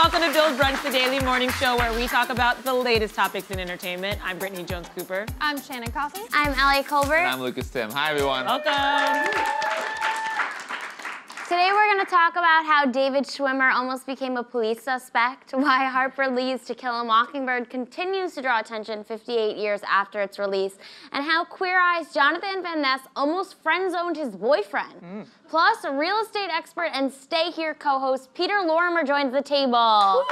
welcome to Bill's Brunch, the daily morning show where we talk about the latest topics in entertainment. I'm Brittany Jones-Cooper. I'm Shannon Coffey. I'm Ellie Colbert. And I'm Lucas Tim. Hi, everyone. Welcome. Today we're going to talk about how David Schwimmer almost became a police suspect, why Harper Lee's To Kill a Mockingbird continues to draw attention 58 years after its release, and how Queer Eye's Jonathan Van Ness almost friend-zoned his boyfriend. Plus, a real estate expert and Stay Here co-host Peter Lorimer joins the table.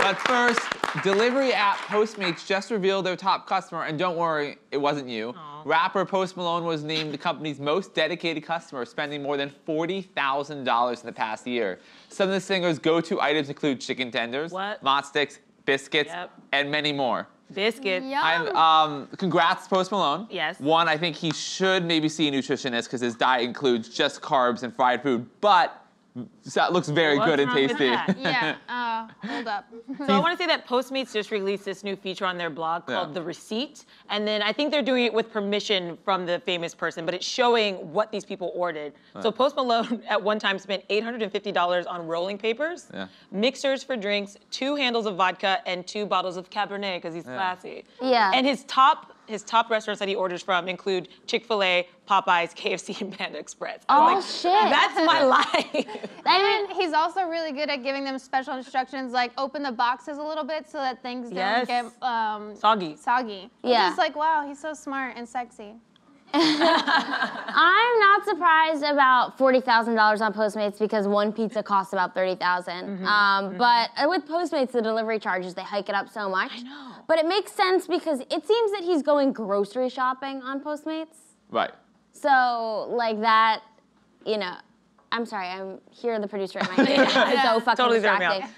But first, delivery app Postmates just revealed their top customer, and don't worry, it wasn't you. Aww. Rapper Post Malone was named the company's most dedicated customer, spending more than $40,000 in the past year. Some of the singer's go-to items include chicken tenders, mott sticks, biscuits, and many more. Biscuits. Congrats, Post Malone. Yes. One, I think he should maybe see a nutritionist because his diet includes just carbs and fried food, but that looks very good and tasty. Yeah, hold up. So I want to say that Postmates just released this new feature on their blog called The Receipt. And then I think they're doing it with permission from the famous person, but it's showing what these people ordered. So Post Malone at one time spent $850 on rolling papers, mixers for drinks, 2 handles of vodka, and 2 bottles of Cabernet because he's classy. And his top restaurants that he orders from include Chick-fil-A, Popeyes, KFC, and Panda Express. Oh, shit. That's my life. And he's also really good at giving them special instructions, like open the boxes a little bit so that things don't get soggy. Yeah. Just like, wow, he's so smart and sexy. I'm not surprised about $40,000 on Postmates because one pizza costs about $30,000. But with Postmates, the delivery charges, they hike it up so much. I know. But it makes sense because it seems that he's going grocery shopping on Postmates. Right. So, like that, you know, I'm sorry, I'm here, the producer at my ear. It's so fucking distracting.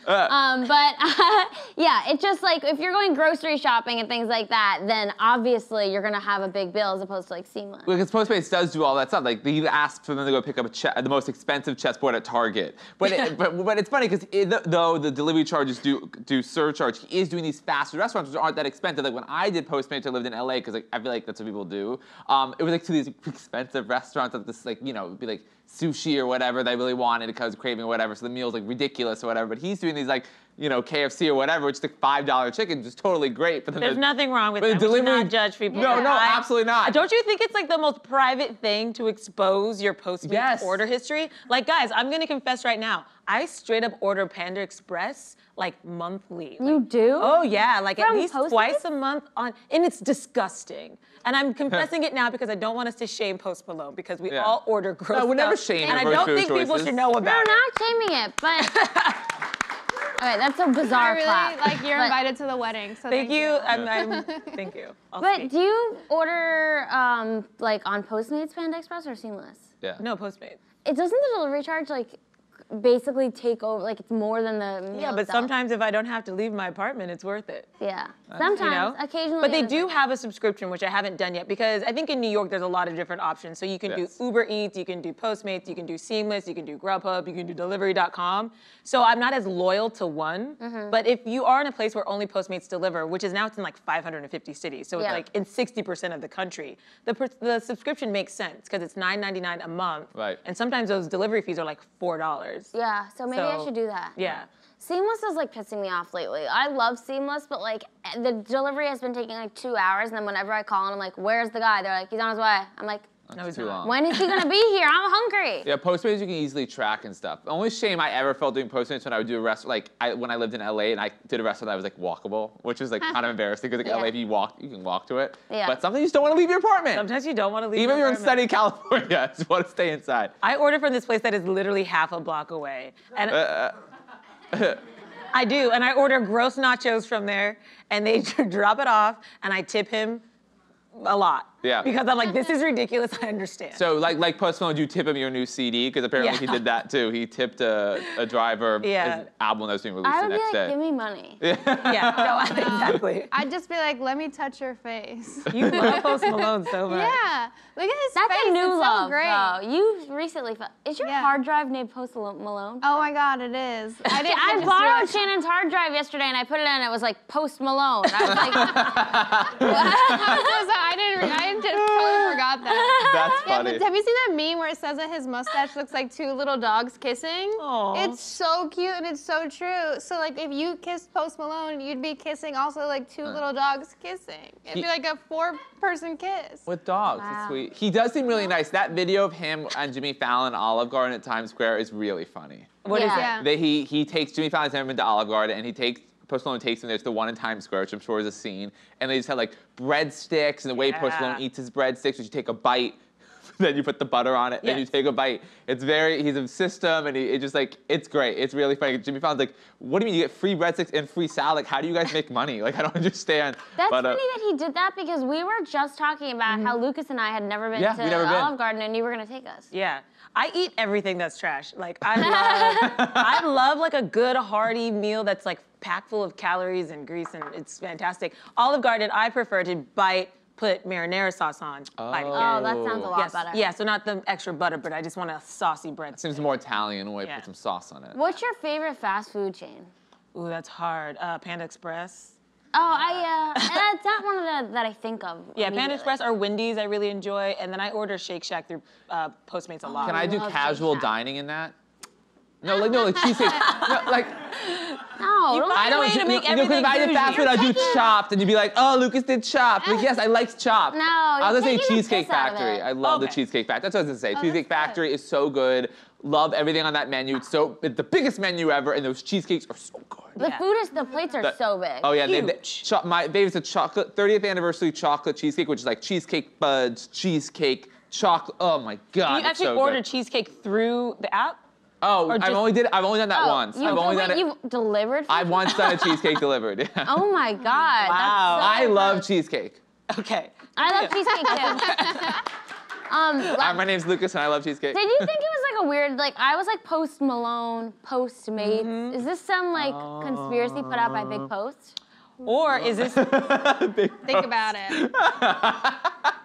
Yeah, it's just like, if you're going grocery shopping and things like that, then obviously you're gonna have a big bill as opposed to like Seamless. Because Postmates does do all that stuff. Like, they asked for them to go pick up the most expensive chessboard at Target. But but it's funny because though the delivery charges do surcharge, he is doing these fast food restaurants which aren't that expensive. Like when I did Postmates, I lived in LA because like, I feel like that's what people do. It was like to these expensive restaurants that this like, you know, it'd be like sushi or whatever they really wanted because craving or whatever, so the meal's like ridiculous or whatever, but he's doing these like, you know, KFC or whatever, which is like $5 chicken, just totally great. But then there's nothing wrong with that. We should not judge people. No, absolutely not. Don't you think it's like the most private thing to expose your Postmates order history? Like, guys, I'm gonna confess right now, I straight up order Panda Express like monthly. You do? Oh yeah, like at least Postmates? twice a month and it's disgusing. And I'm confessing it now because I don't want us to shame Post Malone because we all order gross stuff. We never shame and I don't think people should know about it. No, not shaming it, but... Okay, that's a bizarre clap. Like you're invited to the wedding, so thank you. Thank you. But do you order like on Postmates, Panda Express, or Seamless? Yeah. No, Postmates. It doesn't the delivery charge like basically take over, like it's more than the meal but itself? sometimes if I don't have to leave my apartment, it's worth it. Yeah, sometimes, occasionally. But they do have a subscription, which I haven't done yet, because I think in New York there's a lot of different options. So you can do Uber Eats, you can do Postmates, you can do Seamless, you can do Grubhub, you can do Delivery.com. So I'm not as loyal to one, but if you are in a place where only Postmates deliver, which is now it's in like 550 cities, so it's like in 60% of the country, the subscription makes sense because it's $9.99 a month, and sometimes those delivery fees are like $4. Yeah, so maybe I should do that. Yeah. Seamless is like pissing me off lately. I love Seamless, but like the delivery has been taking like 2 hours, and then whenever I call and I'm like, where's the guy? They're like, he's on his way. I'm like, no, he's too long. When is he gonna be here? I'm hungry. Yeah, Postmates you can easily track and stuff. The only shame I ever felt doing Postmates when I would do a restaurant, like when I lived in LA and I did a restaurant that was like walkable, which was like kind of embarrassing because like LA, if you walk, you can walk to it. Yeah. But sometimes you just don't want to leave your apartment. Sometimes you don't want to leave. Even if you're in sunny California, you just want to stay inside. I order from this place that is literally half a block away, and I do, and I order gross nachos from there, and they drop it off, and I tip him a lot. Yeah. Because I'm like, this is ridiculous, I understand. So like Post Malone, you tip him your new CD? Because apparently he did that too. He tipped a driver his album that was being released the next day. I would be like, give me money. Yeah, no, exactly. I'd just be like, let me touch your face. You love Post Malone so much. Yeah, look at his face. That's a new it's love, so great. though. You recently is your hard drive named Post Malone? Oh my God, it is. I borrowed Shannon's hard drive yesterday and I put it in and it was like Post Malone. I was like, I didn't totally forgot that. That's funny. Yeah, but have you seen that meme where it says that his mustache looks like two little dogs kissing? Aww. It's so cute and it's so true. So like if you kissed Post Malone, you'd be kissing also like two little dogs kissing. It'd be like a 4-person kiss. With dogs, it's sweet. He does seem really nice. That video of him and Jimmy Fallon Olive Garden at Times Square is really funny. What is it? Yeah. He takes Jimmy Fallon's never been to Olive Garden, and Post Malone takes him. There's the one in Times Square, which I'm sure is a scene, and they just have like breadsticks, and the way Post Malone eats his breadsticks, is you take a bite, then you put the butter on it, then you take a bite. He's a system, and it's great. It's really funny. Jimmy Fallon's like, what do you mean you get free breadsticks and free salad? Like, how do you guys make money? Like, I don't understand. That's funny that he did that because we were just talking about how Lucas and I had never been to Olive Garden, and you were gonna take us. Yeah. I eat everything that's trash. Like I love like a good hearty meal that's like packed full of calories and grease, and it's fantastic. Olive Garden, I prefer to put marinara sauce on. Bite again. Oh, that sounds a lot better. Yeah, so not the extra butter, but I just want a saucy bread. Seems more Italian way, put some sauce on it. What's your favorite fast food chain? Ooh, that's hard. Panda Express. Oh, that's not one of the that I think of. Yeah, Panda Express or Wendy's I really enjoy, and then I order Shake Shack through Postmates a lot. Can I do casual dining in that? No, like cheesecake. No, like. No, I don't. Because if I did fast food, I'd do Chopped, and you'd be like, "Oh, Lucas did Chopped." Like, yes, I liked Chopped. No, I was gonna say taking the Cheesecake piss out of Factory. it. I love the Cheesecake Factory. That's what I was gonna say. Cheesecake Factory is so good. Love everything on that menu. It's the biggest menu ever, and those cheesecakes are so good. The plates are so big. Oh yeah, my favorite's a 30th anniversary chocolate cheesecake, which is like cheesecake buds, cheesecake, chocolate. Oh my god, Do you actually order cheesecake through the app? Oh, I've only done that once. You've delivered? I've once done a cheesecake delivered. Yeah. Oh my god. Wow. I love cheesecake. Okay. I love cheesecake too. My name's Lucas and I love cheesecake. Did you think it was like a weird, like I was like Post Malone, Postmates. Is this some like conspiracy put out by Big Post? Or is this? Think about it.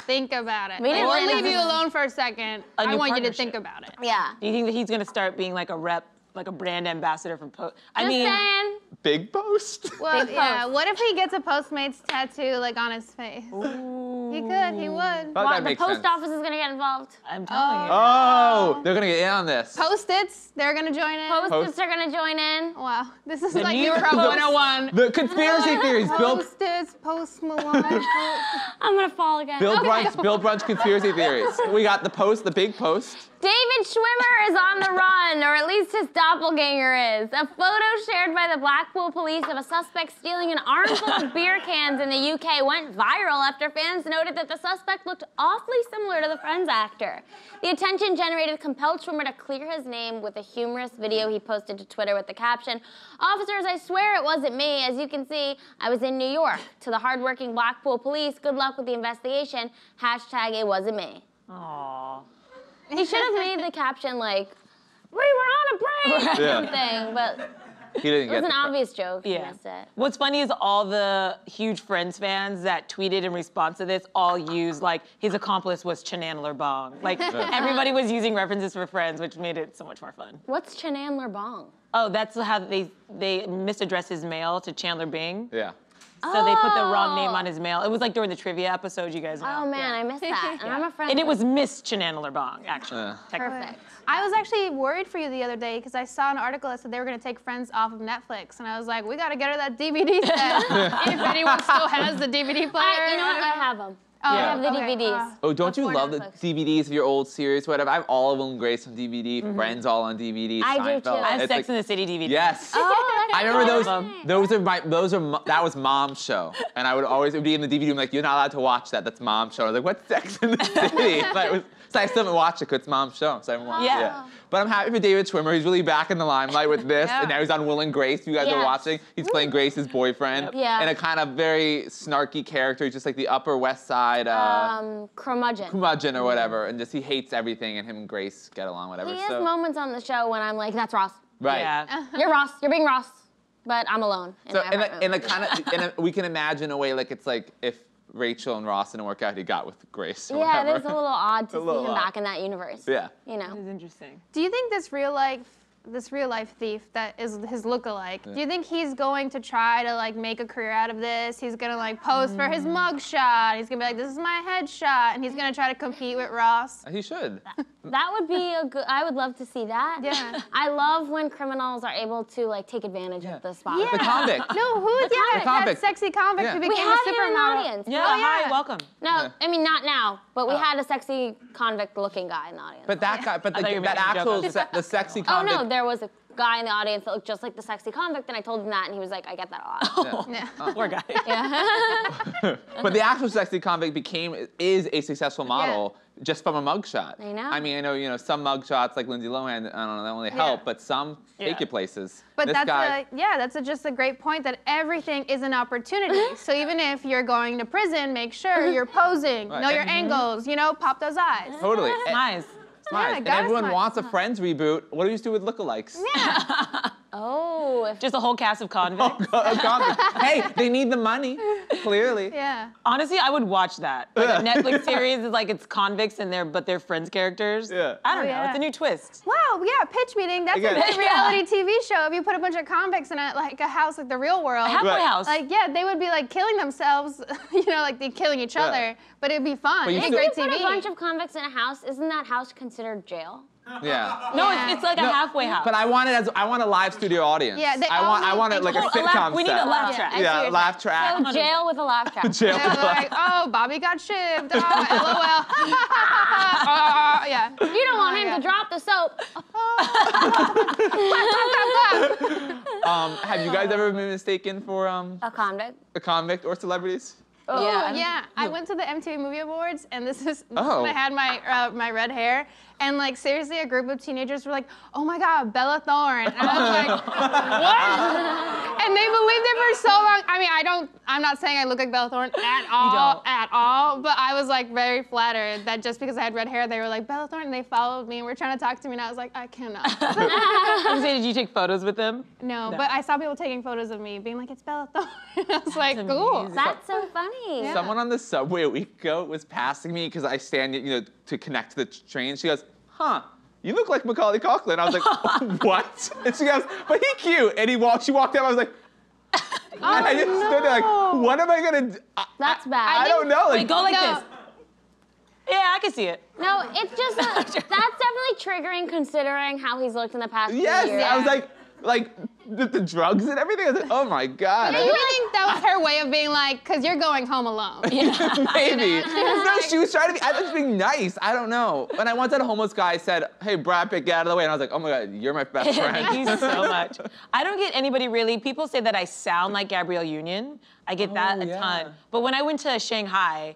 Think about it. We'll leave you alone for a second. I want you to think about it. Yeah. Do you think that he's gonna start being like a rep, like a brand ambassador for Post? Just saying. Big Post? Well, Big yeah. Post. What if he gets a Postmates tattoo like on his face? Ooh. He could. He would. The post office is gonna get involved. I'm telling you. Oh, they're gonna get in on this. Post-its, they're gonna join in. Post-its are gonna join in. Wow, this is The like New New York Pro Post. 101. The conspiracy theories. Post-its, Post Malone. I'm gonna fall again. Bill Brunch conspiracy theories. We got the big post. David Schwimmer is on the run, or at least his doppelganger is. A photo shared by the Blackpool police of a suspect stealing an armful of beer cans in the UK went viral after fans noted that the suspect looked awfully similar to the Friends actor. The attention generated compelled Schwimmer to clear his name with a humorous video he posted to Twitter with the caption, "Officers, I swear it wasn't me. As you can see, I was in New York. To the hardworking Blackpool police, good luck with the investigation. Hashtag it wasn't me." Aww. He should have made the caption like, "We were on a break," or something, but He didn't it was get an obvious joke. He Yeah. missed it. What's funny is all the huge Friends fans that tweeted in response to this all used like his accomplice was Chanandler Bong. Like everybody was using references for Friends, which made it so much more fun. What's Chanandler Bong? Oh, that's how they misaddressed his mail to Chandler Bing. Yeah. So they put the wrong name on his mail. It was like during the trivia episode, you guys know. Oh man, I missed that. And I'm a friend. And it was Miss Chanandler Bong, actually. technically. Perfect. I was actually worried for you the other day because I saw an article that said they were going to take Friends off of Netflix, and I was like, we got to get her that DVD set. If anyone still has the DVD player. You know what? I have them. Oh, I have the okay. DVDs. Oh, don't you Before love Netflix. the DVDs of your old series, whatever? I have all of Will and Grace on DVD, Friends all on DVD, I do, Seinfeld. too. I have It's Sex like- in the City DVD. Yes. Oh, that's I remember awesome. that was Mom's show. And I would always be in the DVD, I'm like, you're not allowed to watch that, that's Mom's show. I was like, what's Sex in the City? So I still haven't watched it because it's Mom's show, so I haven't watched Yeah. it. But I'm happy for David Schwimmer. He's really back in the limelight with this, and now he's on Will and Grace. You guys are Yes. watching. He's playing Grace's boyfriend. Yeah. And a kind of very snarky character. He's just like the Upper West Side Curmudgeon. or whatever, and just he hates everything, and him and Grace get along, whatever. He has moments on the show when I'm like, that's Ross. Right. Yeah. You're Ross. You're being Ross. But I'm alone. So we can imagine a way like it's like if Rachel and Ross didn't work out, he got with Grace. Or yeah, whatever. it is a little odd to see little him odd. back in that universe. Yeah. You know. It's interesting. Do you think this real life this real life thief that is his lookalike. Do you think he's going to try to like make a career out of this? He's gonna like pose for his mugshot. He's gonna be like, this is my headshot, and he's gonna try to compete with Ross. He should. That would be a good. I would love to see that. Yeah. I love when criminals are able to like take advantage of the spot. The convict. No, who? convict. That convict. sexy convict Yeah. who We became have a him in the supermodel. audience. Yeah, Oh, yeah. hi, welcome. No, I mean not now, but we had a sexy convict-looking guy in the audience. But that guy, but I thought you were that making a joke. actual, the sexy Oh convict. no, there was a guy in the audience that looked just like the sexy convict, and I told him that, and he was like, I get that a lot. Yeah. Poor guy. But the actual sexy convict is a successful model just from a mugshot. I know. I mean, I know, some mugshots like Lindsay Lohan, I don't know, they only help, but some take you places. But This that's guy, just a great point that everything is an opportunity. So even if you're going to prison, make sure you're posing, Right. know your angles, pop those eyes. Totally. Nice. Smart. Yeah, And gotta everyone smart. wants a Friends reboot. What do you do with lookalikes? Oh, if Just a whole cast of convicts. A convict. Hey, they need the money, clearly. Yeah. Honestly, I would watch that. Like a Netflix series is like it's convicts and they're Friends characters. Yeah. I don't know. yeah. It's a new twist. Wow, yeah, pitch meeting. That's Again. a good reality TV show. If you put a bunch of convicts in a house like the real world. Halfway Right. House. Like, yeah, they would be like killing themselves, like they're killing each other. But it'd be fun. But you It's still- great if you put TV. a bunch of convicts in a house, isn't that house considered jail? Yeah. no, Yeah. it's like a No, halfway house. But I want a live studio audience. Yeah, they I all want need- it like a Oh, sitcom we need set. a laugh Yeah, track. I see Yeah, what laugh track. So jail with a laugh track. Jail. They're like, oh, Bobby got shivved. Oh, LOL. Yeah. You don't want him yeah. to drop the soap. Have you guys ever been mistaken for A convict. a convict or celebrities? Oh, Yeah. yeah. I went to the MTV Movie Awards, and this is Oh. when I had my red hair, and like seriously, a group of teenagers were like, "Oh my God, Bella Thorne," and I was like, "What?" And they believed it for so long. I mean, I'm not saying I look like Bella Thorne at all, but I was like very flattered that just because I had red hair, they were like Bella Thorne, and they followed me and were trying to talk to me, and I was like, I cannot. I was saying, did you take photos with them? No, but I saw people taking photos of me, being like, "It's Bella Thorne." I was like, "Cool." amazing. That's so funny. Yeah. Someone on the subway a week ago was passing me because I stand, to connect to the train. She goes, "Huh, you look like Macaulay Culkin." I was like, "What?" And she goes, "But he cute." And she walked up. I was like, and I just stood there like, "What am I gonna do?" That's bad. I don't know. Wait, go like No. this. Yeah, I can see it. No, it's just that's definitely triggering considering how he's looked in the past few Yes, years. I was like the drugs and everything. I was like, oh my God. Do you think that was her way of being like, because you're going home alone? Maybe. No, she was trying to be, I was being nice. I don't know. When I once had a homeless guy said, "Hey, Brad Pitt, get out of the way." And I was like, oh my God, you're my best friend. Thank you so much. I don't get anybody really. People say that I sound like Gabrielle Union. I get that a yeah. ton. But when I went to Shanghai,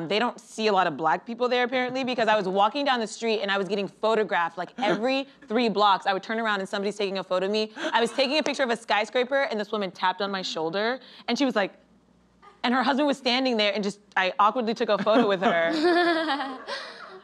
they don't see a lot of black people there apparently because I was walking down the street and I was getting photographed like every 3 blocks. I would turn around and somebody's taking a photo of me. I was taking a picture of a skyscraper and this woman tapped on my shoulder and she was like, and her husband was standing there and I awkwardly took a photo with her.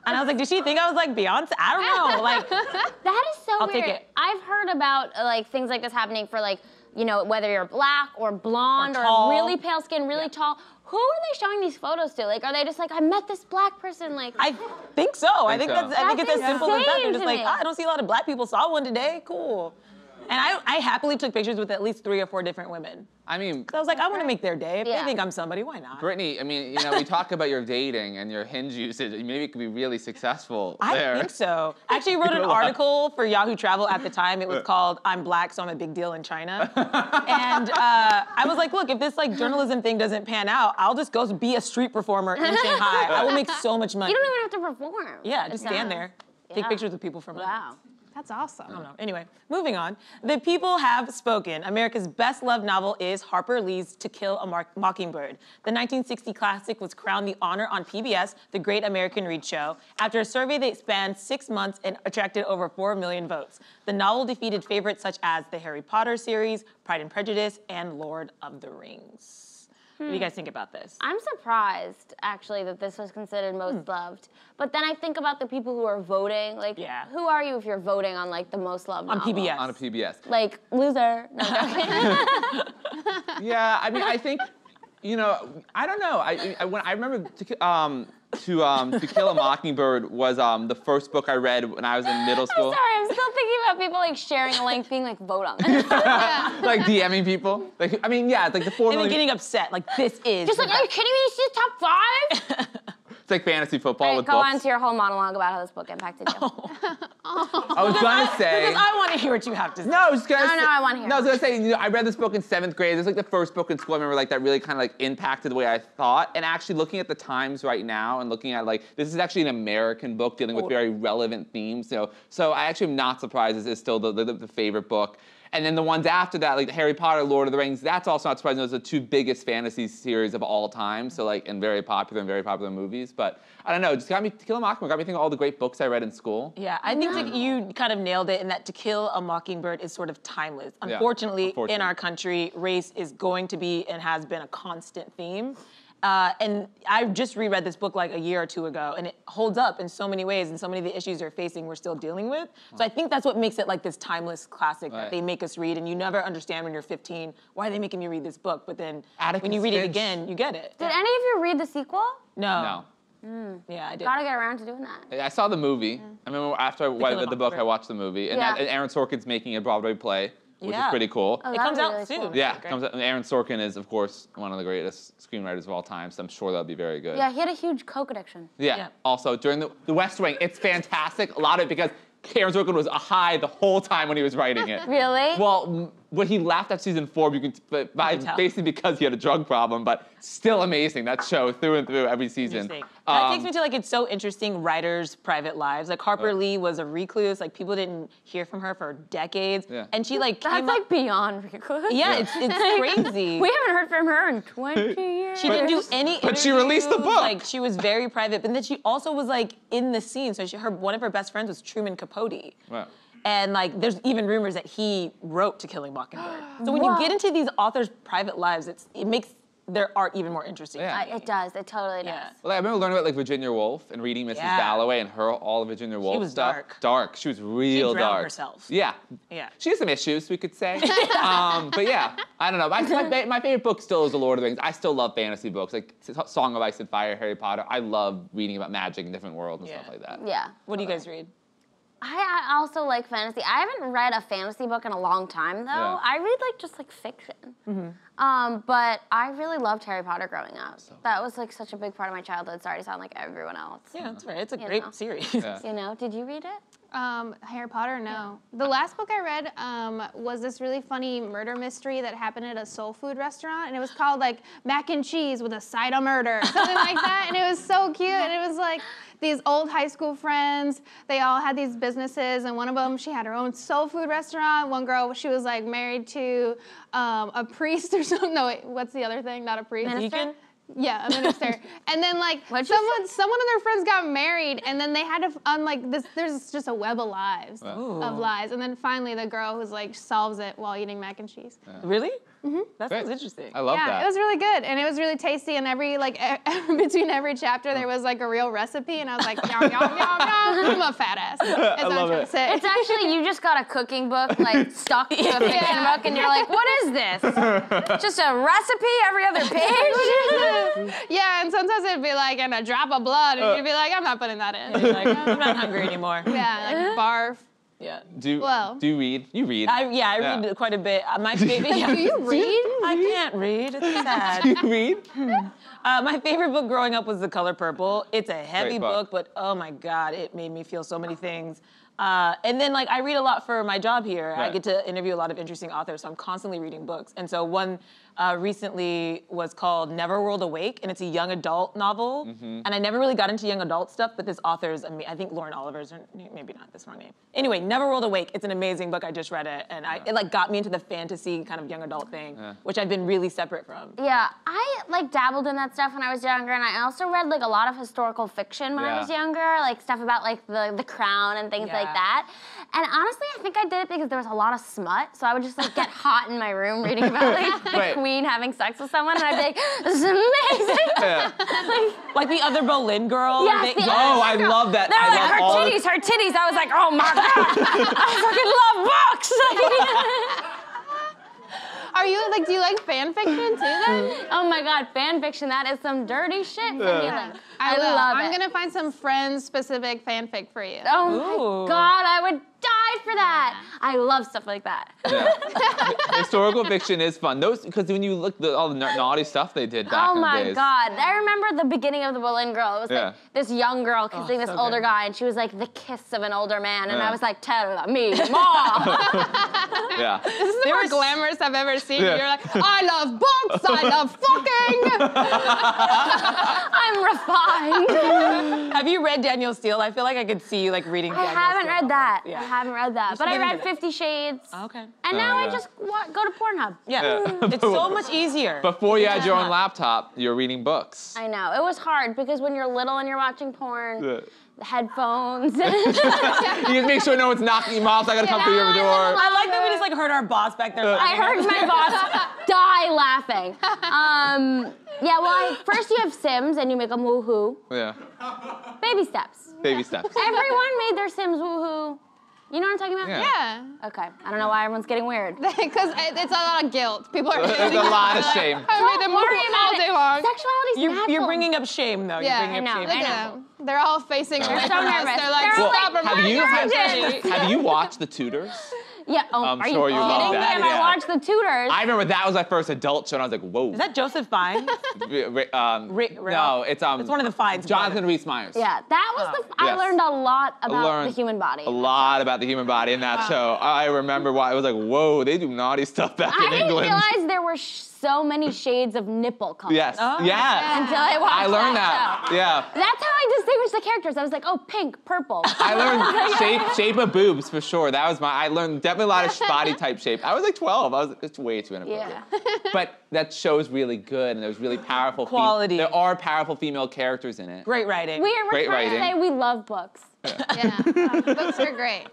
And I was like, did she think I was like Beyonce? I don't know. Like, That is so I'll weird. take it. I've heard about like things like this happening for like, whether you're black or blonde Or or, tall. really pale skin, really tall. Who are they showing these photos to? Like, are they just like, I met this black person? Like, I think so. I think so. I think it's as That's simple as that. They're insane just to like, me. I don't see a lot of black people. Saw one today. Cool. And I happily took pictures with at least 3 or 4 different women. I mean, So I was like, I want to make their day. If Yeah. they think I'm somebody, why not? Brittany, I mean, we talk about your dating and your Hinge usage. Maybe it could be really successful there. I think so. I actually wrote an Good luck. article for Yahoo Travel at the time. It was called "I'm Black, so I'm a big deal in China." And I was like, look, if this like journalism thing doesn't pan out, I'll just go be a street performer in Shanghai. I will make so much money. you don't even have to perform. Yeah, just stand there, take Yeah. pictures with people for money. Wow. That's awesome. I don't know. Anyway, moving on. The people have spoken. America's best-loved novel is Harper Lee's To Kill a Mockingbird. The 1960 classic was crowned the honor on PBS, The Great American Read Show, after a survey that spanned 6 months and attracted over 4 million votes. The novel defeated favorites such as the Harry Potter series, Pride and Prejudice, and Lord of the Rings. What do you guys think about this? I'm surprised, actually, that this was considered most loved. But then I think about the people who are voting. Like, Yeah. who are you if you're voting on, like, the most loved On novel? PBS. On a PBS. Like, loser. No, I'm joking. Yeah, I mean, I think, I don't know. I remember To Kill a Mockingbird was the first book I read when I was in middle school. I'm sorry, I'm still thinking about people like sharing a link, being like, vote on this. Like DMing people. Like, I mean, yeah, it's like the 4 And then million. getting upset, like this is. Just like, are you kidding me? This is top 5? It's like fantasy football All right, with go books. on to your whole monologue about how this book impacted you. I was gonna say. Because I want to hear what you have to say. No, I was gonna say. No, I wanna hear No, I was gonna say, you know, I read this book in 7th grade. It was like the first book in school I remember like that really kind of like impacted the way I thought. And actually looking at the times right now and looking at like, this is actually an American book dealing with very relevant themes. You know, so I actually am not surprised this is still the favorite book. And then the ones after that, like Harry Potter, Lord of the Rings, that's also not surprising. Those are the 2 biggest fantasy series of all time. So like, and very popular movies. But I don't know, just got me, To Kill a Mockingbird got me thinking of all the great books I read in school. Yeah, I think that you kind of nailed it in that To Kill a Mockingbird is sort of timeless. Unfortunately, in our country, race is going to be and has been a constant theme. And I just reread this book like a year or 2 ago, and it holds up in so many ways, and so many of the issues they're facing we're still dealing with. So I think that's what makes it like this timeless classic that they make us read, and you never understand when you're 15, why are they making me read this book? But then when you read it again, you get it. Did any of you read the sequel? No. No. Yeah, I did. Gotta get around to doing that. I saw the movie. I remember after I read the book, I watched the movie. And, Yeah. and Aaron Sorkin's making a Broadway play, which is pretty cool. Oh, It that'd comes be out really soon. cool. Yeah, comes out, and Aaron Sorkin is, of course, one of the greatest screenwriters of all time, so I'm sure that'll be very good. Yeah, he had a huge coke addiction. Yeah. Also, during the West Wing, it's fantastic. A lot of it because Aaron Sorkin was high the whole time when he was writing it. Really? Well, when he left after season 4, basically because he had a drug problem, but still amazing, that show through and through every season. Interesting. That takes me to like, it's so interesting writers' private lives. Like Harper Lee was a recluse, like people didn't hear from her for decades. Yeah. And she like That's came like up, beyond recluse. yeah, it's crazy. We haven't heard from her in 20 years. She didn't do any But she released the interviews, book. Like she was very private, but then she also was like in the scene. So one of her best friends was Truman Capote. Wow. And like, there's even rumors that he wrote To Kill a Mockingbird. So when you get into these authors' private lives, it makes their art even more interesting. Yeah. It does. It totally does. Yeah. Well, I remember learning about like Virginia Woolf and reading Mrs. Dalloway and all of Virginia Woolf was stuff. dark. Dark. She was real She drowned dark. herself. Yeah. Yeah. She has some issues, we could say. But yeah, I don't know. My favorite book still is The Lord of the Rings. I still love fantasy books, like Song of Ice and Fire, Harry Potter. I love reading about magic and different worlds and stuff like that. Yeah. What do you guys read? I also like fantasy. I haven't read a fantasy book in a long time, though. Yeah. I read like just like fiction. But I really loved Harry Potter growing up. That was like such a big part of my childhood. Sorry to sound like everyone else. Yeah, that's right. It's a You great know. series. Yeah. You know, did you read it? Harry Potter, no. The last book I read was this really funny murder mystery that happened at a soul food restaurant, and it was called like Mac and Cheese with a Side of Murder, something like that, and it was so cute, and it was like these old high school friends, they all had these businesses, and one of them, she had her own soul food restaurant. One girl, she was like married to a priest or something. No, wait, what's the other thing? Not a priest. Deacon? Yeah, a minister. And then like What'd you someone of their friends got married, and then they had to unlike this. There's just a web of lies, and then finally the girl who's like solves it while eating mac and cheese. Really? Mm-hmm. That sounds interesting. I love Yeah, that. it was really good, and it was really tasty. And every like between every chapter, there was like a real recipe, and I was like, yum yum yum yum. I'm a fat ass. That's what I'm trying to say. It's actually, you just got a cooking book, like stuck to a fiction book, and you're like, what is this? Just a recipe every other page? Yeah, and sometimes it'd be like, and a drop of blood, and you'd be like, I'm not putting that in. You're like, I'm not hungry anymore. Yeah, like barf. Yeah. Do you read? You read. I read quite a bit. My favorite. Do you read? I can't read. It's sad. Do you read? My favorite book growing up was The Color Purple. It's a heavy Great book. book, but oh my God, it made me feel so many things. And then like I read a lot for my job here. I Right. get to interview a lot of interesting authors, so I'm constantly reading books. And so one recently was called Never World Awake, and it's a young adult novel. And I never really got into young adult stuff, but this author's, I think Lauren Oliver's, or maybe not, that's the wrong name. Anyway, Never World Awake, it's an amazing book. I just read it, and it like got me into the fantasy kind of young adult thing, which I've been really separate from. Yeah, I like dabbled in that stuff when I was younger, and I also read like a lot of historical fiction when I was younger, like stuff about like the crown and things like that. And honestly, I think I did it because there was a lot of smut, so I would just like get hot in my room reading about like the queen having sex with someone, and I'd be like, this is amazing. Like the other Boleyn girl. Yes, the Oh, I love that. They're I like, love her all titties, her titties. I was like, oh my God, I fucking love books. Are you Like, do you like fan fiction too then? Oh my God, fan fiction, that is some dirty shit for me. Like, I will. love I'm it. gonna find some Friends-specific fanfic for you. Oh Ooh. my God, I would die for that. I love stuff like that. Yeah. Historical fiction is fun. Those, because when you look at all the naughty stuff they did back Oh in the my days. God. I remember the beginning of The Berlin Girl. It was Yeah. like this young girl kissing this so older good. guy, and she was like the kiss of an older man. And Yeah. I was like, tell me more. Yeah. This is the more glamorous I've ever seen. Yeah. You're like, I love books, I love fucking. I'm refined. Have you read Danielle Steele? I feel like I could see you like reading I Danielle haven't Steele. read that. Yeah. I haven't read that. should But I get into read that. 50 Shades. Okay. And now I yeah. just go to Pornhub. Yeah. Yeah. It's so much easier. Before you had your own laptop, you're reading books. I know. It was hard because when you're little and you're watching porn, Yeah. the headphones. You just make sure no one's knocking you off. I gotta come through your door. I like that we just like heard our boss back there. I heard my boss die laughing. Yeah, well, first you have Sims and you make them woohoo. Yeah. Baby steps. Baby steps. Everyone made their Sims woohoo. You know what I'm talking about? Yeah. Yeah. Okay. I don't know why everyone's getting weird. Because it's a lot of guilt. People are There's feeling a lot of like, shame. I made them Don't worry move about all it. day long. Sexuality's natural. You're bringing up shame though. Yeah, You're bringing up I know. shame. Look at them. They're all facing away so from us. nervous. They're like, They're all stop like, them. Have you watched The Tutors? Yeah. Oh, I'm are sure you you love kidding me? that, Have I yeah. watched The Tutors? I remember that was my first adult show, and I was like, whoa. Is that Joseph Fiennes? No, it's It's one of the Fiennes Jonathan brothers. Rhys-Meyers. Yeah, that was I Yes. learned a lot about learned the human body. A lot about the human body in that show. I remember why I was like, whoa, they do naughty stuff back I in didn't England. realize there were so many shades of nipple color. Yes. Oh, yeah. Until I watched I learned that. show. Yeah. That's how I distinguished the characters. I was like, oh, pink, purple. I learned shape of boobs for sure. That was I learned definitely a lot of body type shape. I was like 12. It's way too inappropriate. Yeah. But that show's really good, and there's really powerful Quality. There are powerful female characters in it. Great writing. We're Great trying to writing. say we love books. Yeah. Books are great.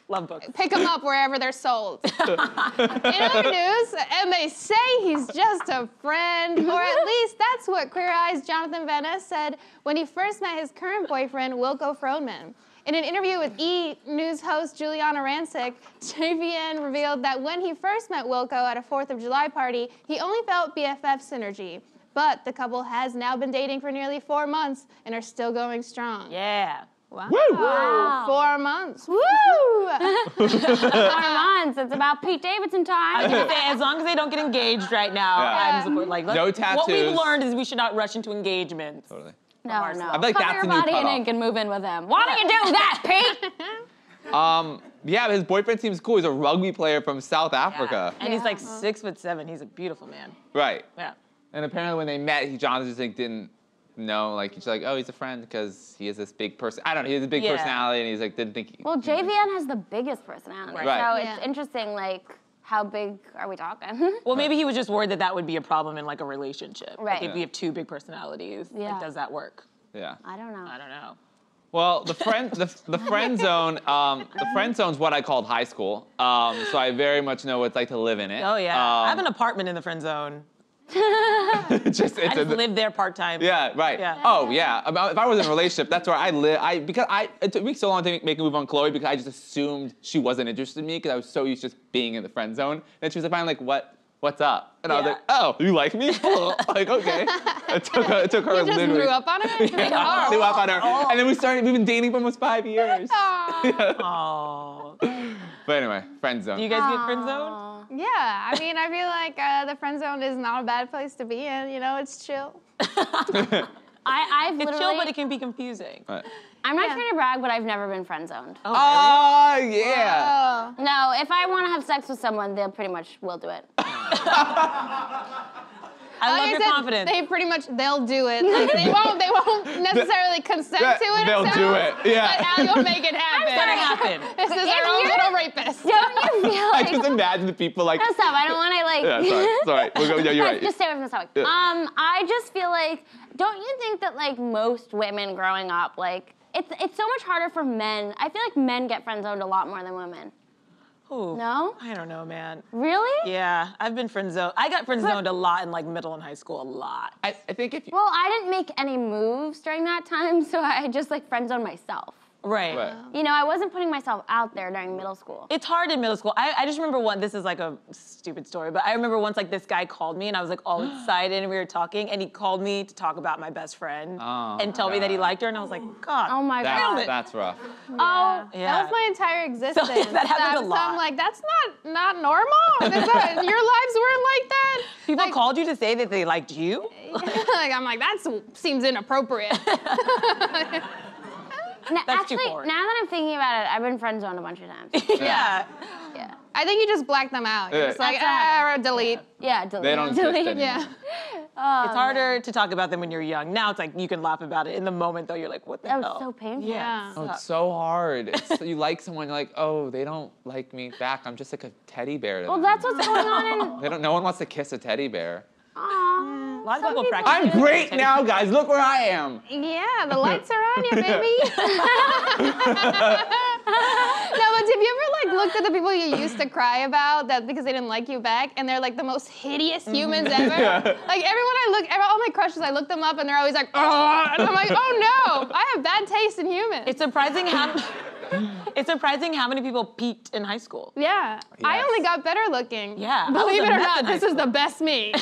Love books. Pick them up wherever they're sold. In other news, and they say he's just a friend, or at least that's what Queer Eye's Jonathan Van Ness said when he first met his current boyfriend, Wilco Froneman. In an interview with E! News host Juliana Rancic, JVN revealed that when he first met Wilco at a 4th of July party, he only felt BFF synergy. But the couple has now been dating for nearly 4 months and are still going strong. Yeah. Wow. Woo! Wow. 4 months. Woo! 4 months. It's about Pete Davidson I was time. gonna say, as long as they don't get engaged right now, Yeah. I'm support. Like, No What we've tattoos. learned is we should not rush into engagements. Totally. No, no. I feel like Put that's your the new body in cutoff. ink and move in with him. Why don't you do that, Pete? Yeah, his boyfriend seems cool. He's a rugby player from South Africa. And he's like 6'7". He's a beautiful man. Right. Yeah. And apparently when they met, Jonathan just like didn't know, like he's like, oh, he's a friend because he has this big person. I don't know. He has a big Yeah. personality, and he's like didn't think. Well, JVN has the biggest personality. Right. Right. So Yeah. it's interesting, like, how big are we talking? Well, maybe he was just worried that that would be a problem in like a relationship. Right. Like if you have two big personalities, Yeah. like, does that work? Yeah. I don't know. I don't know. Well, the friend zone, the friend zone's what I called high school. So I very much know what it's like to live in it. Oh yeah. I have an apartment in the friend zone. I just live there part time. Yeah, right. Yeah. Oh, yeah. If I was in a relationship, that's where I live. It took me so long to make a move on Chloe because I just assumed she wasn't interested in me because I was so used to just being in the friend zone. And she was like, finally like, what's up? And I was Yeah. like, oh, you like me? Like, okay. It took her You just literally. grew up on it? Yeah, threw up on her. And then we've been dating for almost 5 years. Oh. But anyway, friend zone. Do you guys get friend zone? Aw. Yeah, I mean, I feel like the friend zone is not a bad place to be in. You know, it's chill. I've It's literally, chill, but it can be confusing. Right. I'm not Yeah. trying to brag, but I've never been friend zoned. Oh, Oh, yeah. Oh. No, if I want to have sex with someone, they'll pretty much will do it. I love Like your said, confidence. they'll do it. Like, they won't necessarily consent to it. They'll do it, yeah. But Allie will make it happen. It's gonna happen. This is If our own you're- little rapist. Don't you feel I like... just imagine the people like. No, stop. I don't want to, like... Yeah, sorry. We'll go, yeah, you're right. Just stay away from this topic. Yeah. I just feel like, don't you think that, like, most women growing up, like, it's so much harder for men. I feel like men get friend zoned a lot more than women. Ooh, No? I don't know, man. Really? Yeah, I've been friend zoned. I got friend zoned a lot in like middle and high school, a lot. I think if you. Well, I didn't make any moves during that time, so I just, like, friend zoned myself. Right. You know, I wasn't putting myself out there during middle school. It's hard in middle school. I just remember this is like a stupid story, but I remember once like this guy called me and I was like all excited and we were talking and he called me to talk about my best friend and tell me that he liked her and I was like, God. Oh my God. That's rough. Oh, that was my entire existence. So, that happens a lot. So I'm like, that's not normal. Your lives weren't like that. People like, called you to say that they liked you? Like, I'm like, that seems inappropriate. Actually, now that I'm thinking about it, I've been friend zoned a bunch of times. Yeah. Yeah. I think you just black them out. You're just like, delete. Yeah, delete. They don't exist anymore. Yeah. It's harder to talk about them when you're young. Now it's like you can laugh about it. In the moment though, you're like, what the That hell? was so painful. Yeah. Oh, it's so hard. You like someone, you're like, oh, they don't like me back. I'm just like a teddy bear to Well, them. that's what's going on in... No one wants to kiss a teddy bear. Aww. A lot of people practice. I'm great now, guys. Look where I am. Yeah, the lights are on you, baby. No, but have you ever like looked at the people you used to cry about that because they didn't like you back, and they're like the most hideous humans ever? Like all my crushes, I look them up and they're always like, oh, and I'm like, oh no, I have bad taste in humans. It's surprising how many people peaked in high school. Yeah, I Yes. only got better looking. Yeah, I Believe was it a or mess not, in high this is the best me.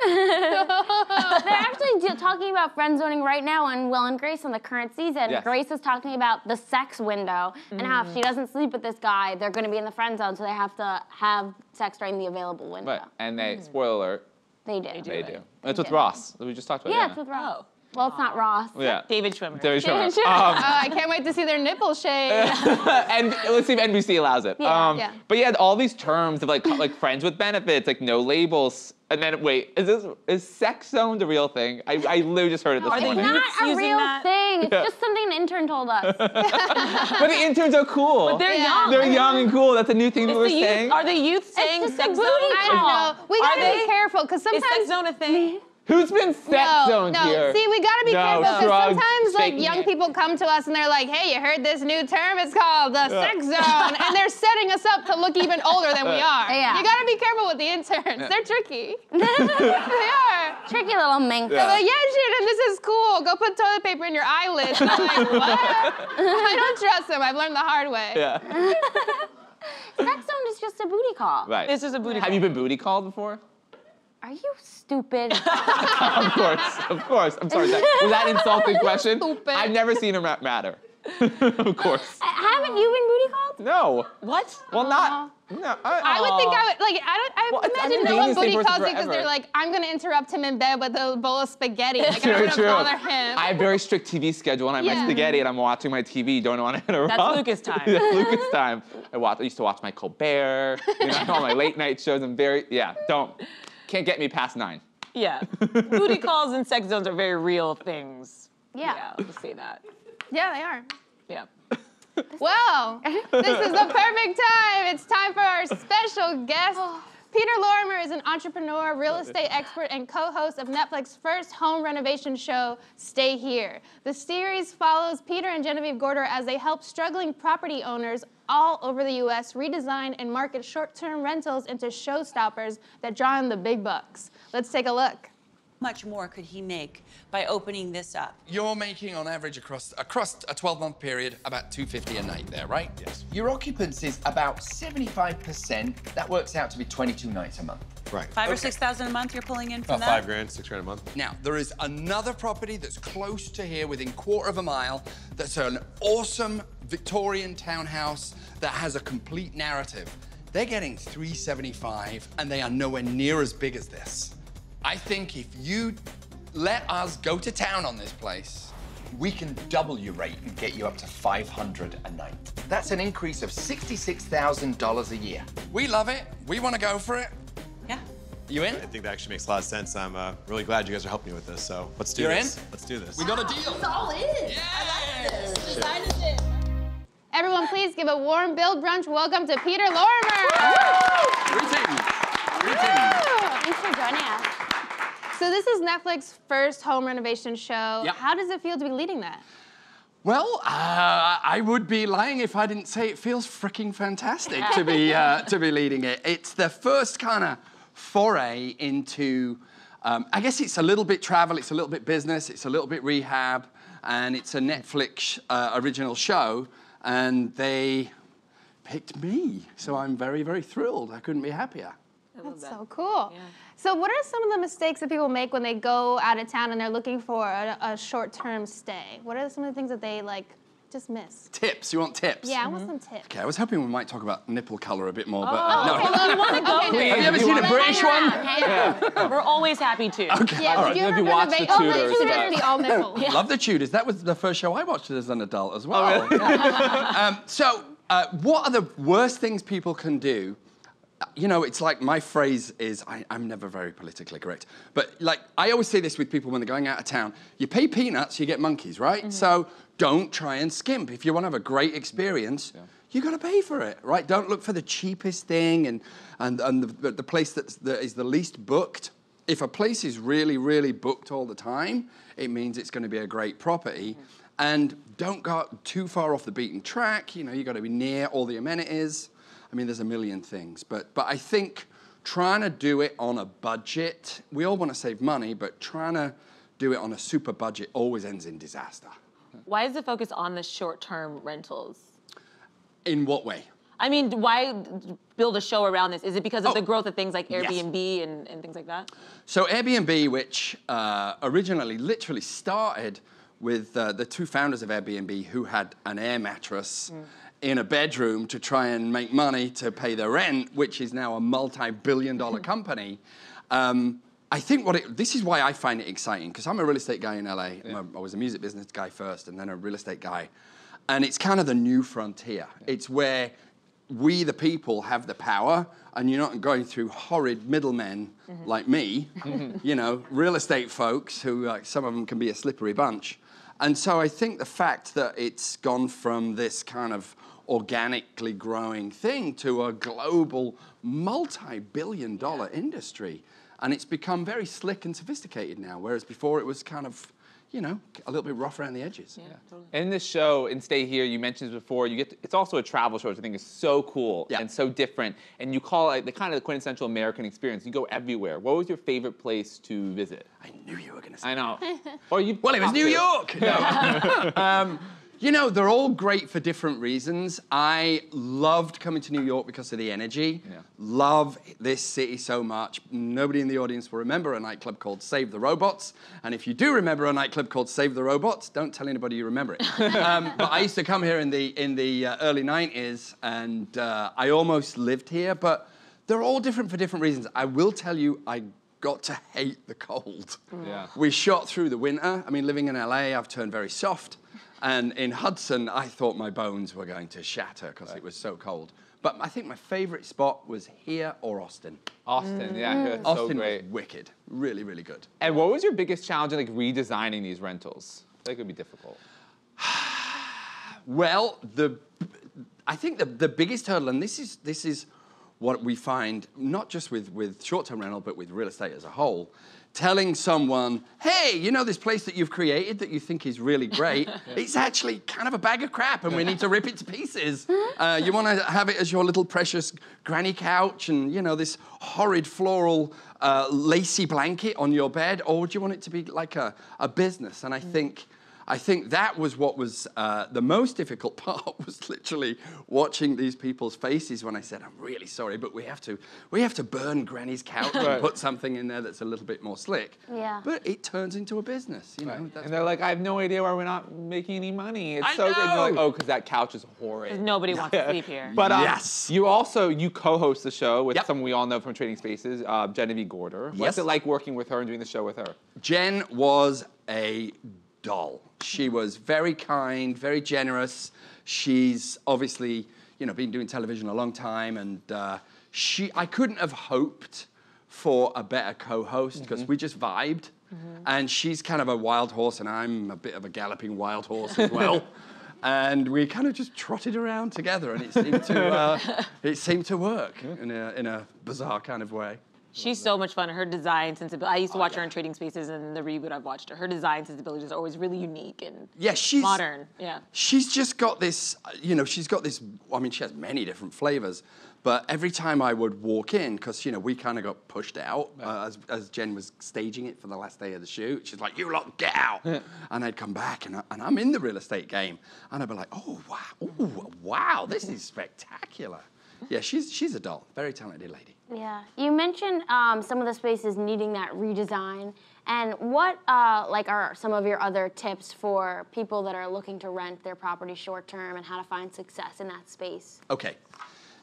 They're actually talking about friend zoning right now on Will and Grace on the current season. Yes. Grace is talking about the sex window and how if she doesn't sleep with this guy, they're going to be in the friend zone, so they have to have sex during the available window. Right, and they, spoiler alert, They do. they do. It's with Ross, that we just talked about. Yeah, it's with Ross. Oh. Well, it's not Ross. Yeah. David Schwimmer. David Schwimmer. Oh, I can't wait to see their nipple shade. And let's see if NBC allows it. Yeah. But yeah, all these terms of like friends with benefits, like no labels. And then wait, is sex zone the real thing? I literally just heard it this Are they morning. Not Youths a using real that? thing. It's just something an intern told us. But the interns are cool. But they're Yeah. young. They're young and cool. That's a new thing people are Is the youth- saying. Are the youth saying just a sex booty zone? I don't know. We gotta they? be careful because Is sometimes. sex zone a thing? Who's been sex zoned no. here? See, we gotta be No, careful because shrugs, sometimes like shaking young it. people come to us and they're like, "Hey, you heard this new term? It's called the sex zone," and they're setting us up to look even older than we are. Yeah. You gotta be careful with the interns. They're tricky. They are. Tricky little mink. They're like, "Yeah, Shannon, this is cool. Go put toilet paper in your eyelids." And I'm like, "What?" I don't trust them. I've learned the hard way. Yeah. Sex zone is just a booty call. Right. This is a booty Have call. you been booty called before? Are you stupid? Of course. I'm sorry. Was that an insulting question? Stupid. I've never seen a matter. Of course. Haven't you been booty called? No. What? Well, not. No. I would think I would like. I Well, it's imagine no been one dating the booty same calls person you because they're forever. like, I'm gonna interrupt him in bed with a bowl of spaghetti. Like, I True, don't want to true. bother him. I have very strict TV schedule when I'm Yeah. at spaghetti and I'm watching my TV. Don't want to interrupt. That's Lucas time. That's Lucas time. I used to watch my Colbert. All my late night shows. Can't get me past 9. Yeah. Booty calls and sex zones are very real things. Yeah. Let's say that. Yeah, they are. Yeah. Well, this is the perfect time. It's time for our special guest. Peter Lorimer is an entrepreneur, real estate expert, and co-host of Netflix's first home renovation show, Stay Here. The series follows Peter and Genevieve Gorder as they help struggling property owners all over the U.S. redesign and market short-term rentals into showstoppers that draw in the big bucks. Let's take a look. Much more could he make by opening this up? You're making on average across a 12-month period about $250 a night there, right? Yes. Your occupancy is about 75%. That works out to be 22 nights a month. Right. $5,000 or $6,000 a month you're pulling in from About that? $5 grand, $6 grand a month. Now, there is another property that's close to here within quarter of a mile that's an awesome Victorian townhouse that has a complete narrative. They're getting $375 and they are nowhere near as big as this. I think if you let us go to town on this place, We can double your rate and get you up to $500 a night. That's an increase of $66,000 a year. we love it. We want to go for it. Yeah. You in? I think that actually makes a lot of sense. I'm really glad you guys are helping me with this. So let's do You're this. in? Let's do this. We got a deal. It's all in. Yeah. Everyone, please give a warm Build Brunch welcome to Peter Lorimer. Greetings. Greetings. Thanks for joining us. So this is Netflix's first home renovation show. Yep. How does it feel to be leading that? Well, I would be lying if I didn't say it feels freaking fantastic to be leading it. It's the first kind of foray into, I guess it's a little bit travel, it's a little bit business, it's a little bit rehab. and it's a Netflix original show, and they picked me. So I'm very, very thrilled. I couldn't be happier. That's so cool. Yeah. So what are some of the mistakes that people make when they go out of town and they're looking for a short-term stay? What are some of the things that they just miss? Tips. You want tips? Yeah, I want some tips. Okay, I was hoping we might talk about nipple color a bit more, but no. no. Well, you want to go? Have you ever seen a British one? We're always happy to. Okay. Yeah, All right. did you Have ever you go to watched The Vegas? Tudors? It should be all nipple. Yeah. Love The Tudors. That was the first show I watched as an adult as well. Oh, really? So, what are the worst things people can do? You know, it's like my phrase is, I'm never very politically correct, but like I always say this with people when they're going out of town, you pay peanuts, you get monkeys, right? Mm-hmm. So don't try and skimp. If you want to have a great experience, you got to pay for it, right? Don't look for the cheapest thing and the place that is the least booked. If a place is really, really booked all the time, it means it's going to be a great property. Mm-hmm. And don't go too far off the beaten track. You know, you got to be near all the amenities. I mean, there's a million things, but I think trying to do it on a budget, we all want to save money, but trying to do it on a super budget always ends in disaster. Why is the focus on the short-term rentals? In what way? I mean, why build a show around this? Is it because of the growth of things like Airbnb and things like that? So Airbnb, which originally literally started with the two founders of Airbnb who had an air mattress in a bedroom to try and make money to pay their rent, which is now a multi-billion-dollar company. I think this is why I find it exciting, because I'm a real estate guy in LA. Yeah. I was a music business guy first and then a real estate guy. And it's kind of the new frontier. Yeah. It's where we, the people, have the power, and you're not going through horrid middlemen like me, you know, real estate folks who, some of them can be a slippery bunch. And so I think the fact that it's gone from this kind of organically growing thing to a global multi-billion-dollar industry. And it's become very slick and sophisticated now, whereas before it was kind of, you know, a little bit rough around the edges. Yeah, totally. In this show, in Stay Here, you mentioned this before, it's also a travel show, which I think is so cool and so different. And you call it the kind of the quintessential American experience. You go everywhere. What was your favorite place to visit? I knew you were going to say I know. Well, it was New York. No. You know, they're all great for different reasons. I loved coming to New York because of the energy. Yeah. Love this city so much. Nobody in the audience will remember a nightclub called Save the Robots. And if you do remember a nightclub called Save the Robots, don't tell anybody you remember it. But I used to come here in the early 90s, and I almost lived here. But they're all different for different reasons. I will tell you, I got to hate the cold. Yeah. We shot through the winter. I mean, living in LA, I've turned very soft. And in Hudson, I thought my bones were going to shatter because it was so cold. But I think my favorite spot was here or Austin. Austin, yeah, Austin so great. was wicked, really, really good. And what was your biggest challenge in like redesigning these rentals? I think it would be difficult. Well, I think the biggest hurdle, and this is what we find not just with short-term rental, but with real estate as a whole. Telling someone, hey, you know this place that you've created that you think is really great, it's actually kind of a bag of crap and we need to rip it to pieces. You want to have it as your little precious granny couch and, you know, this horrid floral lacy blanket on your bed, or do you want it to be like a business? And I think that was what was the most difficult part, was literally watching these people's faces when I said, I'm really sorry, but we have to burn Granny's couch and put something in there that's a little bit more slick. Yeah. But it turns into a business, you know. And they're like, I have no idea why we're not making any money. It's so know. good. And they're like, oh, because that couch is horrid. Nobody wants to sleep here. But yes. You co-host the show with someone we all know from Trading Spaces, Genevieve Gorder. What's Yes. it like working with her and doing the show with her? Jen was a doll. She was very kind, very generous. She's obviously, you know, been doing television a long time, and I couldn't have hoped for a better co-host because we just vibed. And she's kind of a wild horse, and I'm a bit of a galloping wild horse as well. And we kind of just trotted around together, and it seemed to work in a bizarre kind of way. She's so much fun. Her design sensibility. I used to watch her in Trading Spaces, and the reboot I've watched her. Her design sensibilities are always really unique and modern. Yeah. She's just got this, you know, she's got this, I mean, she has many different flavors, but every time I would walk in, because, you know, we kind of got pushed out as Jen was staging it for the last day of the shoot. She's like, you lot, get out. And I'd come back, and I'm in the real estate game. And I'd be like, oh, wow, this is spectacular. Yeah, she's a doll. Very talented lady. Yeah. You mentioned some of the spaces needing that redesign. And what are some of your other tips for people that are looking to rent their property short term and how to find success in that space? Okay.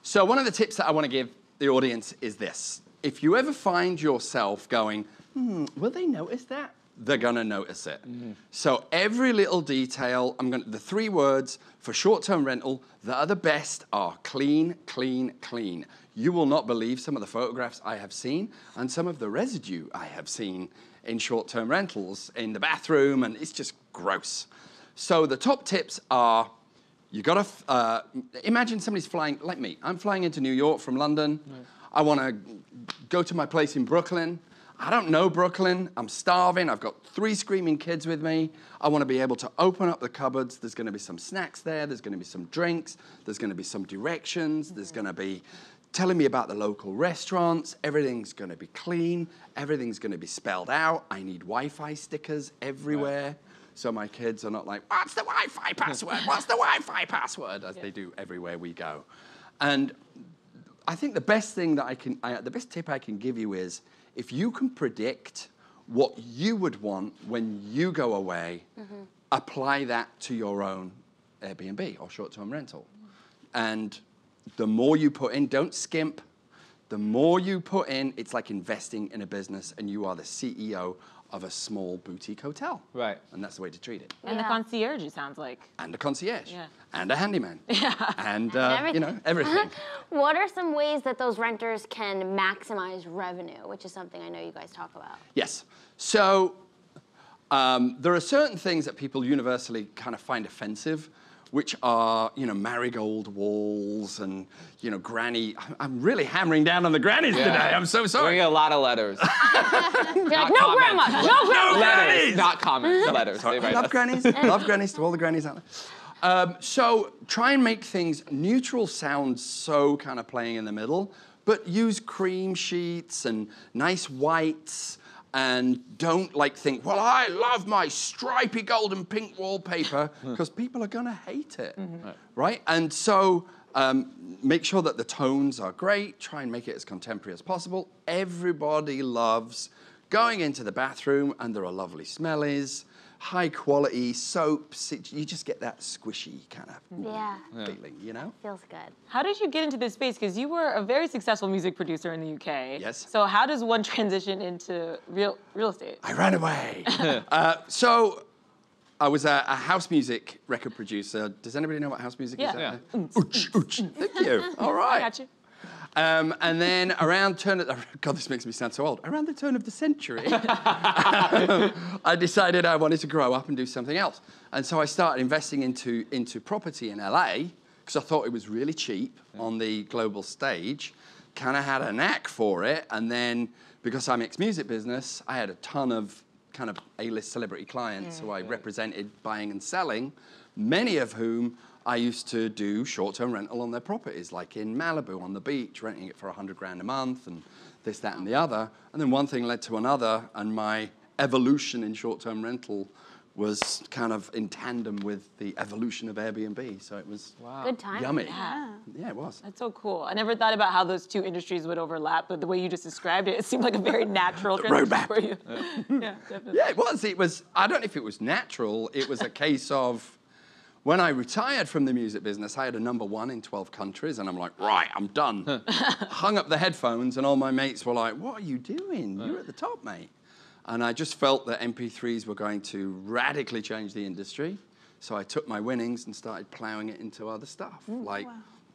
So one of the tips that I want to give the audience is this. If you ever find yourself going, will they notice that? They're going to notice it. So every little detail, the 3 words for short-term rental that are the best are clean, clean, clean. You will not believe some of the photographs I have seen and some of the residue I have seen in short-term rentals in the bathroom, and it's just gross. So the top tips are, you got to, imagine somebody's flying, like me. I'm flying into New York from London. I want to go to my place in Brooklyn. I don't know Brooklyn. I'm starving. I've got 3 screaming kids with me. I want to be able to open up the cupboards. There's going to be some snacks there. There's going to be some drinks. There's going to be some directions. There's going to be telling me about the local restaurants. Everything's going to be clean. Everything's going to be spelled out. I need Wi-Fi stickers everywhere. So my kids are not like, what's the Wi-Fi password? What's the Wi-Fi password? As they do everywhere we go. And I think the best thing that the best tip I can give you is, if you can predict what you would want when you go away, apply that to your own Airbnb or short-term rental. And the more you put in, don't skimp. The more you put in, it's like investing in a business, and you are the CEO of a small boutique hotel. Right. And that's the way to treat it. And the concierge, it sounds like. And a concierge. Yeah. And a handyman. Yeah. And, you know, everything. What are some ways that those renters can maximize revenue, which is something I know you guys talk about? Yes. So there are certain things that people universally kind of find offensive, which are, you know, marigold walls and, you know, granny. I'm really hammering down on the grannies today. I'm so sorry. We get a lot of letters. You're like, no grandma, no grandma. Letters, not comments, letters. I love grannies. Love grannies to all the grannies out there. So try and make things, neutral sounds so kind of playing in the middle, but use cream sheets and nice whites. And don't think, well, I love my stripy gold and pink wallpaper, because people are going to hate it, right? And so make sure that the tones are great. Try and make it as contemporary as possible. Everybody loves going into the bathroom, and there are lovely smellies, high quality soaps. You just get that squishy kind of feeling, you know? Feels good. How did you get into this space? Because you were a very successful music producer in the UK. Yes. So how does one transition into real estate? I ran away. So I was a house music record producer. Does anybody know what house music is? Yeah. Ooch, ooch. Thank you. All right. I got you. And then around God, this makes me sound so old. Around the turn of the century, I decided I wanted to grow up and do something else. And so I started investing into property in LA, because I thought it was really cheap on the global stage. Kind of had a knack for it. And then, because I'm ex-music business, I had a ton of kind of A-list celebrity clients who I represented buying and selling, many of whom I used to do short-term rental on their properties, like in Malibu on the beach, renting it for $100,000 a month, and this, that, and the other. And then one thing led to another, and my evolution in short-term rental was kind of in tandem with the evolution of Airbnb. So it was Good time. yummy. Yeah. Yeah, it was. That's so cool. I never thought about how those two industries would overlap, but the way you just described it seemed like a very natural transition roadmap. for you. Yeah, definitely. Yeah, it was. It was. I don't know if it was natural. It was a case of, when I retired from the music business, I had a #1 in 12 countries, and I'm like, right, I'm done. Hung up the headphones, and all my mates were like, what are you doing? You're at the top, mate. And I just felt that MP3s were going to radically change the industry. So I took my winnings and started plowing it into other stuff, like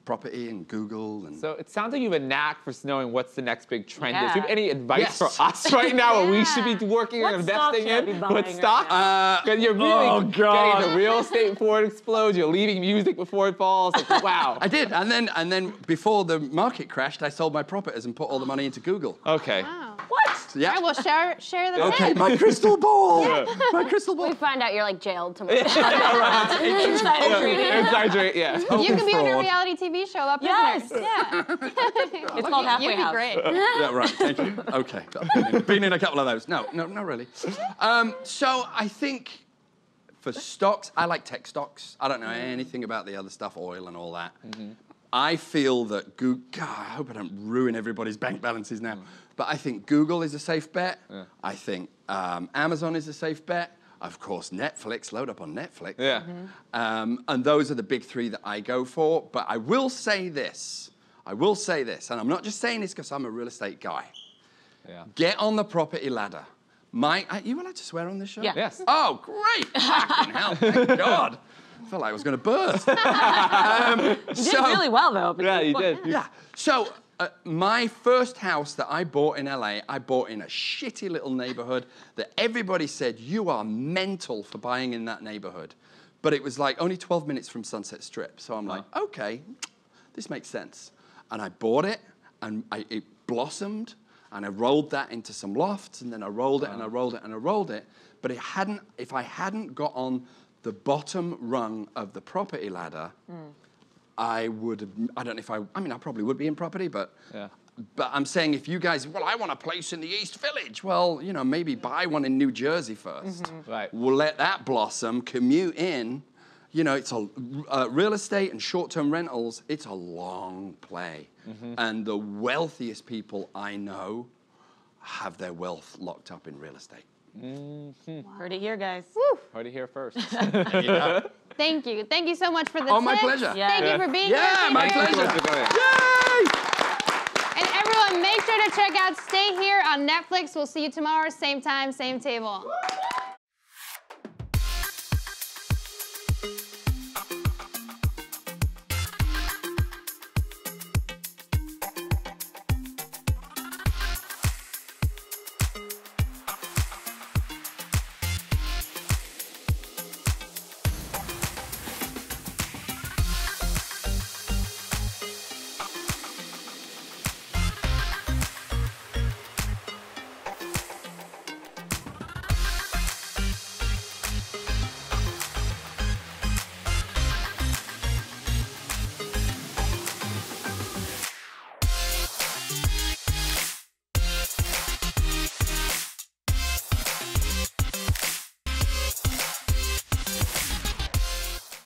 property and Google and. So it sounds like you have a knack for knowing what's the next big trend is. Do you have Yeah. any advice Yes. for us right now what we should be working What or stock investing should I be in? buying What right stock? Because you're really God. getting the real estate before it explodes. You're leaving music before it falls. Like, wow. I did, and then before the market crashed, I sold my properties and put all the money into Google. Okay. Wow. What? Yeah. I will share the Okay, tip. my crystal ball. My crystal ball. We find out you're like jailed tomorrow. Insider trading. Exaggerate, yeah. You could be on a fraud. reality TV show about Yes. prisoners. Yeah. It's called Halfway You'd be House. great. Yeah, right. Thank you. Okay, been in a couple of those. No, not really. So I think for stocks, I like tech stocks. I don't know anything about the other stuff, oil and all that. I feel that Google. God, I hope I don't ruin everybody's bank balances now. But I think Google is a safe bet. I think Amazon is a safe bet. Of course, Netflix. Load up on Netflix. Yeah. And those are the big three that I go for. But I will say this. And I'm not just saying this because I'm a real estate guy. Yeah. Get on the property ladder. You allowed to swear on this show? Yeah. Yes. Oh, great. Fucking hell, thank God. I felt like I was going to burst. You did really well, though. Yeah, you did. Yeah. So my first house that I bought in LA, I bought in a shitty little neighborhood that everybody said, you are mental for buying in that neighborhood. But it was like only 12 minutes from Sunset Strip. So I'm like, okay, this makes sense. And I bought it, and it blossomed, and I rolled that into some lofts, and then I rolled it, and I rolled it, and I rolled it. But if I hadn't got on the bottom rung of the property ladder, I would have, I don't know if I mean, I probably would be in property, but I'm saying if you guys, well, I want a place in the East Village. Well, you know, maybe buy one in New Jersey first. Right. We'll let that blossom, commute in. You know, it's real estate and short-term rentals, it's a long play. And the wealthiest people I know have their wealth locked up in real estate. Heard it here, guys. Woo. Heard it here first. Thank you. Thank you so much for the Oh, my tips. pleasure. Yeah. Thank you for being here. Yeah, my Thank you so pleasure. much for coming. Yay! And everyone, make sure to check out Stay Here on Netflix. We'll see you tomorrow, same time, same table.